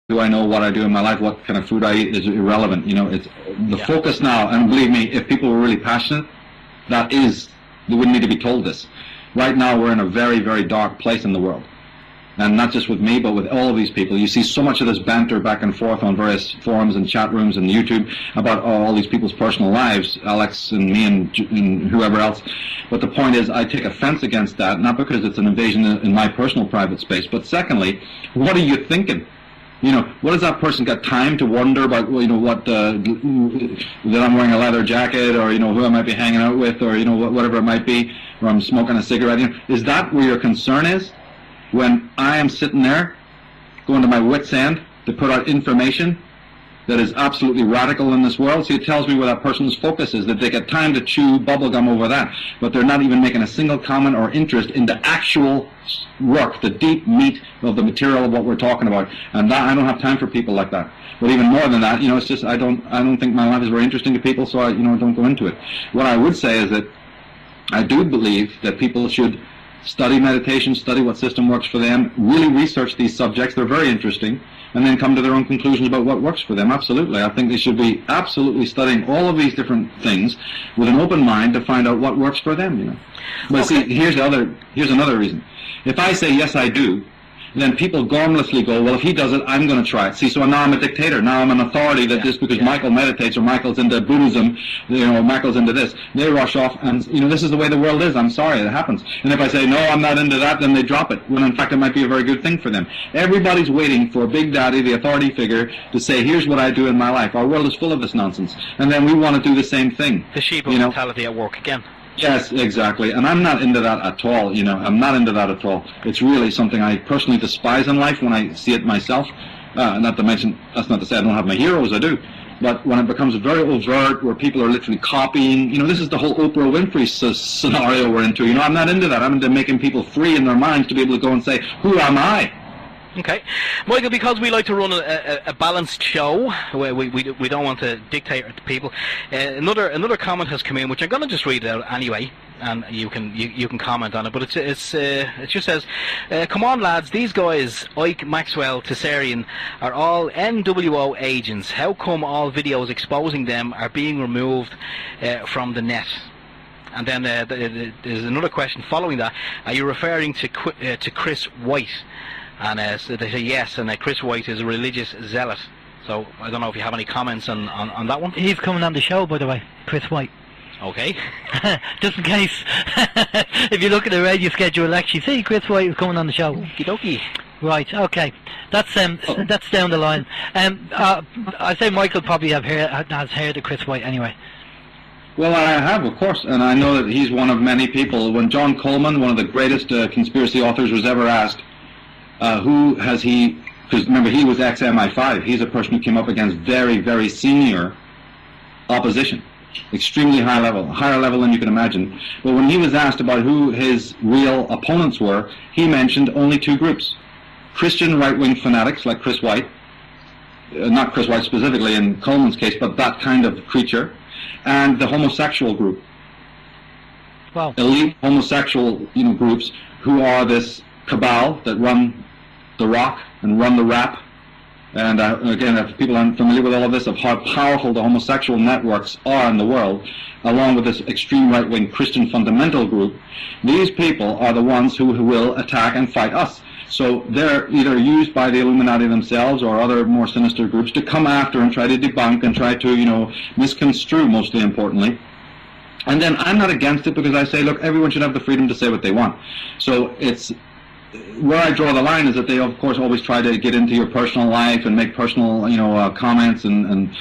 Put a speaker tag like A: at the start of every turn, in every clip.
A: do I know, what I do in my life, what kind of food I eat is irrelevant. You know, it's the focus now, and believe me, if people were really passionate, they wouldn't need to be told this. Right now we're in a very, very dark place in the world. And not just with me, but with all of these people. You see so much of this banter back and forth on various forums and chat rooms and YouTube about all these people's personal lives, Alex and me and whoever else. But the point is, I take offense against that, not because it's an invasion in my personal private space, but secondly, what are you thinking? You know, what has that person got time to wonder about, you know, what, that I'm wearing a leather jacket, or, you know, who I might be hanging out with, or, you know, whatever it might be, or I'm smoking a cigarette. You know, is that where your concern is? When I am sitting there, going to my wit's end to put out information that is absolutely radical in this world. See, it tells me where that person's focus is, that they get time to chew bubblegum over that, but they're not even making a single comment or interest in the actual work, the deep meat of the material of what we're talking about. And that, I don't have time for people like that. But even more than that, you know, it's just I don't think my life is very interesting to people, so I, you know, don't go into it. What I would say is that I do believe that people should study meditation, study what system works for them, really research these subjects. They're very interesting, and then come to their own conclusions about what works for them. Absolutely. I think they should be absolutely studying all of these different things with an open mind to find out what works for them, you know. But see, here's another reason. If I say, yes, I do, then people gormlessly go, well, if he does it, I'm going to try it. See, so now I'm a dictator. Now I'm an authority that just because Michael meditates, or Michael's into Buddhism, you know, Michael's into this, they rush off, and, you know, this is the way the world is. I'm sorry, it happens. And if I say, no, I'm not into that, then they drop it, when in fact it might be a very good thing for them. Everybody's waiting for Big Daddy, the authority figure, to say, here's what I do in my life. Our world is full of this nonsense. And then we want to do the same thing.
B: The Shiba mentality at work again.
A: Yes, exactly. And I'm not into that at all, you know. I'm not into that at all. It's really something I personally despise in life when I see it myself. Not to mention, that's not to say I don't have my heroes, I do. But when it becomes very overt, where people are literally copying, you know, this is the whole Oprah Winfrey scenario we're into. You know, I'm not into that. I'm into making people free in their minds to be able to go and say, who am I?
B: Okay, Michael, because we like to run a balanced show, where we don't want to dictate to people. Another comment has come in, which I'm going to just read out anyway, and you can comment on it. But it just says, come on lads, these guys, Ike, Maxwell, Tsarion, are all NWO agents. How come all videos exposing them are being removed from the net? And then there's another question following that. Are you referring to Chris White? And so they say yes, and Chris White is a religious zealot. So I don't know if you have any comments on that one.
C: He's coming on the show, by the way, Chris White.
B: Okay.
C: Just in case, if you look at the radio schedule, actually see Chris White is coming on the show.
B: Okie dokie.
C: Right. Okay. That's down the line. I say Michael probably has heard of Chris White anyway.
A: Well, I have, of course, and I know that he's one of many people. When John Coleman, one of the greatest conspiracy authors, was ever asked, who has he, because remember he was ex-MI5, he's a person who came up against very, very senior opposition, extremely high level, higher level than you can imagine. But when he was asked about who his real opponents were, he mentioned only two groups: Christian right-wing fanatics like Chris White, not Chris White specifically in Coleman's case, but that kind of creature, and the homosexual group.
C: Wow.
A: Elite homosexual, you know, groups who are this cabal that run the rock and run the rap. And again, if people aren't familiar with all of this, of how powerful the homosexual networks are in the world, along with this extreme right-wing Christian fundamental group, these people are the ones who will attack and fight us. So they're either used by the Illuminati themselves or other more sinister groups to come after and try to debunk and try to, you know, misconstrue, mostly importantly. And then I'm not against it, because I say, look, everyone should have the freedom to say what they want. So it's where I draw the line is that they, of course, always try to get into your personal life and make personal, you know, comments and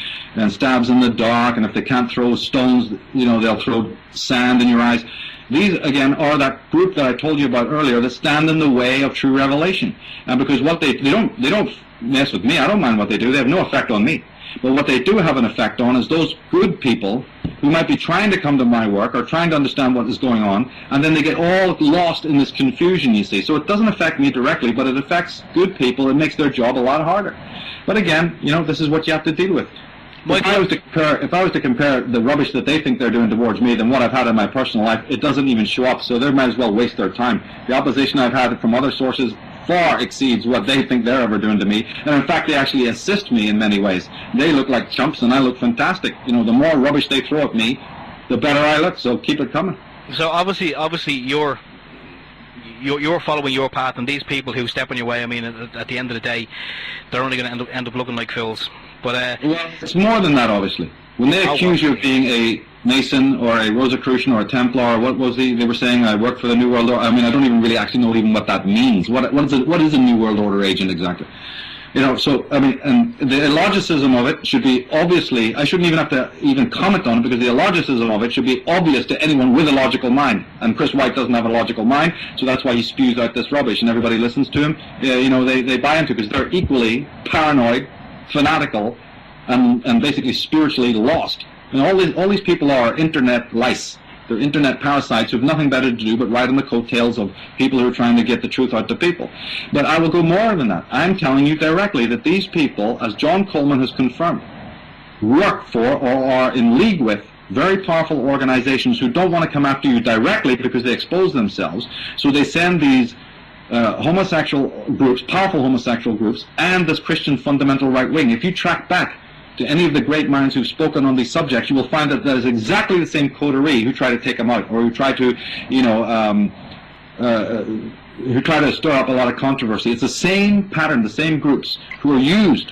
A: stabs in the dark. And if they can't throw stones, you know, they'll throw sand in your eyes. These, again, are that group that I told you about earlier that stand in the way of true revelation. And because what they don't mess with me. I don't mind what they do. They have no effect on me. But what they do have an effect on is those good people who might be trying to come to my work or trying to understand what is going on, and then they get all lost in this confusion, you see. So it doesn't affect me directly, but it affects good people. It makes their job a lot harder. But again, you know, this is what you have to deal with. If I was to compare the rubbish that they think they're doing towards me than what I've had in my personal life, it doesn't even show up, so they might as well waste their time. The opposition I've had from other sources far exceeds what they think they're ever doing to me. And in fact, they actually assist me in many ways. They look like chumps and I look fantastic. You know, the more rubbish they throw at me, the better I look, so keep it coming.
B: So obviously you're following your path, and these people who step on your way, I mean, at the end of the day, they're only going to end up looking like fools. But
A: well, it's more than that, obviously. When they accuse you of being a Mason or a Rosicrucian or a Templar, or what was they were saying, I work for the New World Order. I mean, I don't even really actually know even what that means. What is a New World Order agent exactly? You know, so, I mean, and the illogicism of it should be obviously, I shouldn't even have to even comment on it, because the illogicism of it should be obvious to anyone with a logical mind. And Chris White doesn't have a logical mind, so that's why he spews out this rubbish, and everybody listens to him. You know, they buy into it because they're equally paranoid, fanatical, and basically spiritually lost. And all these people are internet lice. They're internet parasites who have nothing better to do but ride on the coattails of people who are trying to get the truth out to people. But I will go more than that. I'm telling you directly that these people, as John Coleman has confirmed, work for or are in league with very powerful organizations who don't want to come after you directly because they expose themselves. So they send these homosexual groups, powerful homosexual groups, and this Christian fundamental right wing. If you track back to any of the great minds who've spoken on these subjects, you will find that is exactly the same coterie who try to take them out, or who try to, who try to stir up a lot of controversy. It's the same pattern, the same groups who are used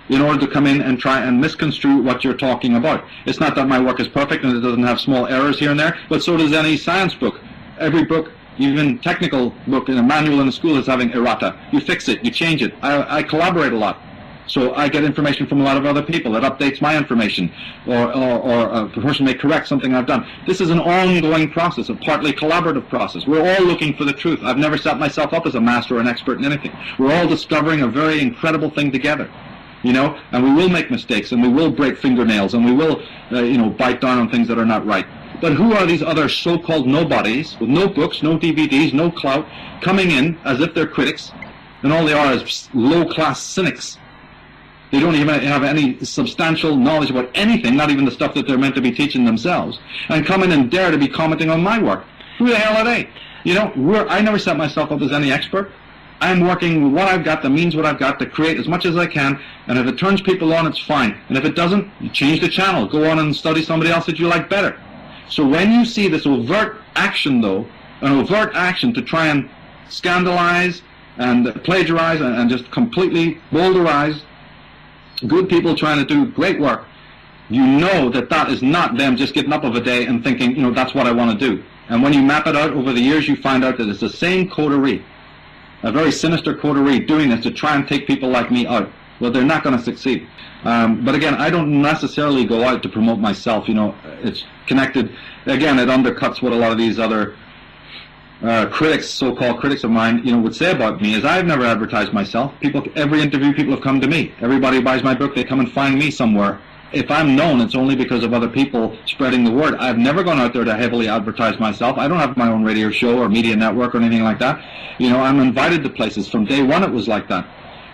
A: in order to come in and try and misconstrue what you're talking about. It's not that my work is perfect and it doesn't have small errors here and there, but so does any science book. Every book, even technical book in a manual in a school, is having errata. You fix it, you change it. I collaborate a lot. So I get information from a lot of other people that updates my information, or a person may correct something I've done. This is an ongoing process, a partly collaborative process. We're all looking for the truth. I've never set myself up as a master or an expert in anything. We're all discovering a very incredible thing together, you know, and we will make mistakes, and we will break fingernails, and we will, bite down on things that are not right. But who are these other so-called nobodies with no books, no DVDs, no clout, coming in as if they're critics, and all they are is low-class cynics? They don't even have any substantial knowledge about anything, not even the stuff that they're meant to be teaching themselves, and come in and dare to be commenting on my work. Who the hell are they? You know, I never set myself up as any expert. I'm working with what I've got, the means what I've got, to create as much as I can, and if it turns people on, it's fine. And if it doesn't, you change the channel. Go on and study somebody else that you like better. So when you see this overt action, though, an overt action to try and scandalize and plagiarize and just completely boulderize good people trying to do great work, you know that that is not them just getting up of a day and thinking, you know, that's what I want to do. And when you map it out over the years, you find out that it's the same coterie, a very sinister coterie, doing this to try and take people like me out. Well, they're not going to succeed. But again, I don't necessarily go out to promote myself. You know, it's connected. Again, it undercuts what a lot of these other critics, so-called critics of mine, you know, would say about me. Is I've never advertised myself. Every interview, people have come to me. Everybody who buys my book, they come and find me somewhere. If I'm known, it's only because of other people spreading the word. I've never gone out there to heavily advertise myself. I don't have my own radio show or media network or anything like that. You know, I'm invited to places. From day one, it was like that.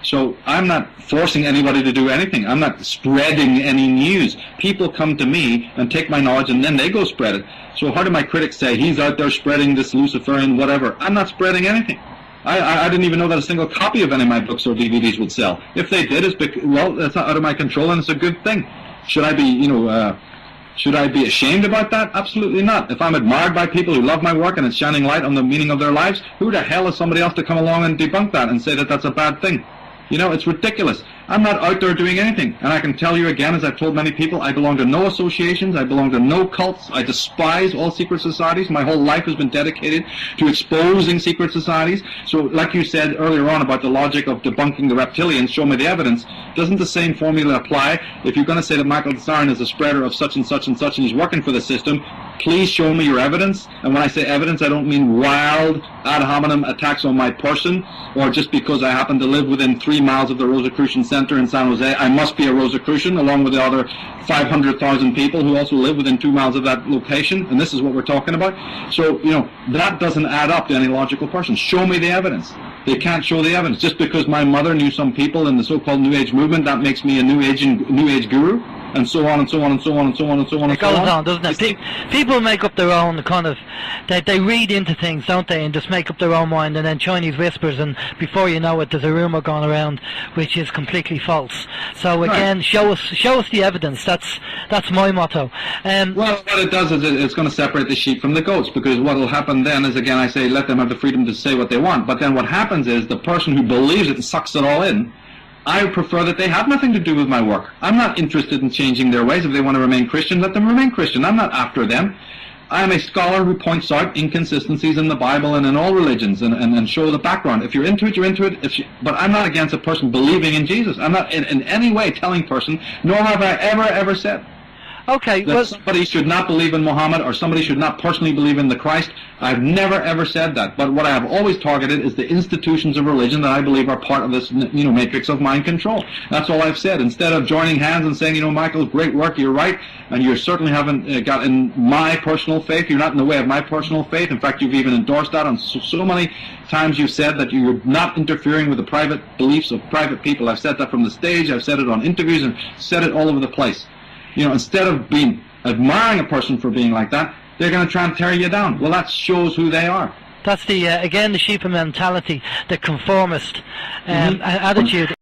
A: So I'm not forcing anybody to do anything. I'm not spreading any news. People come to me and take my knowledge, and then they go spread it. So how do my critics say, he's out there spreading this Luciferian whatever? I'm not spreading anything. I didn't even know that a single copy of any of my books or DVDs would sell. If they did, well, that's not out of my control, and it's a good thing. Should I be, should I be ashamed about that? Absolutely not. If I'm admired by people who love my work and it's shining light on the meaning of their lives, who the hell is somebody else to come along and debunk that and say that that's a bad thing? You know, it's ridiculous. I'm not out there doing anything. And I can tell you again, as I've told many people, I belong to no associations. I belong to no cults. I despise all secret societies. My whole life has been dedicated to exposing secret societies. So like you said earlier on about the logic of debunking the reptilians, show me the evidence. Doesn't the same formula apply? If you're going to say that Michael Tsarion is a spreader of such and such and such and he's working for the system, please show me your evidence. And when I say evidence, I don't mean wild ad hominem attacks on my person, or just because I happen to live within 3 miles of the Rosicrucian Center in San Jose, I must be a Rosicrucian, along with the other 500,000 people who also live within 2 miles of that location, and this is what we're talking about. So, you know, that doesn't add up to any logical person. Show me the evidence. They can't show the evidence. Just because my mother knew some people in the so-called New Age movement, that makes me a New Age guru. and so on and so on and so on and so on and so on and
C: It
A: so
C: goes
A: on.
C: on, doesn't it? People make up their own kind of, they read into things, don't they, and just make up their own mind, and then Chinese whispers, and before you know it, there's a rumour going around which is completely false. So again, show us the evidence. That's my motto.
A: Well, what it does is it's going to separate the sheep from the goats, because what will happen then is, again, I say, let them have the freedom to say what they want. But then what happens is the person who believes it and sucks it all in, I prefer that they have nothing to do with my work. I'm not interested in changing their ways. If they want to remain Christian, let them remain Christian. I'm not after them. I am a scholar who points out inconsistencies in the Bible and in all religions, and show the background. If you're into it, you're into it. But I'm not against a person believing in Jesus. I'm not in any way telling person, nor have I ever said,
C: okay,
A: that somebody should not believe in Muhammad, or somebody should not personally believe in the Christ. I've never ever said that. But what I have always targeted is the institutions of religion that I believe are part of this, matrix of mind control. That's all I've said. Instead of joining hands and saying, Michael, great work, you're right, and you certainly haven't got in my personal faith. You're not in the way of my personal faith. In fact, you've even endorsed that on so many times. You've said that you're not interfering with the private beliefs of private people. I've said that from the stage. I've said it on interviews, and said it all over the place. Instead of admiring a person for being like that, they're going to try and tear you down. Well, that shows who they are.
C: That's the sheep mentality, the conformist attitude.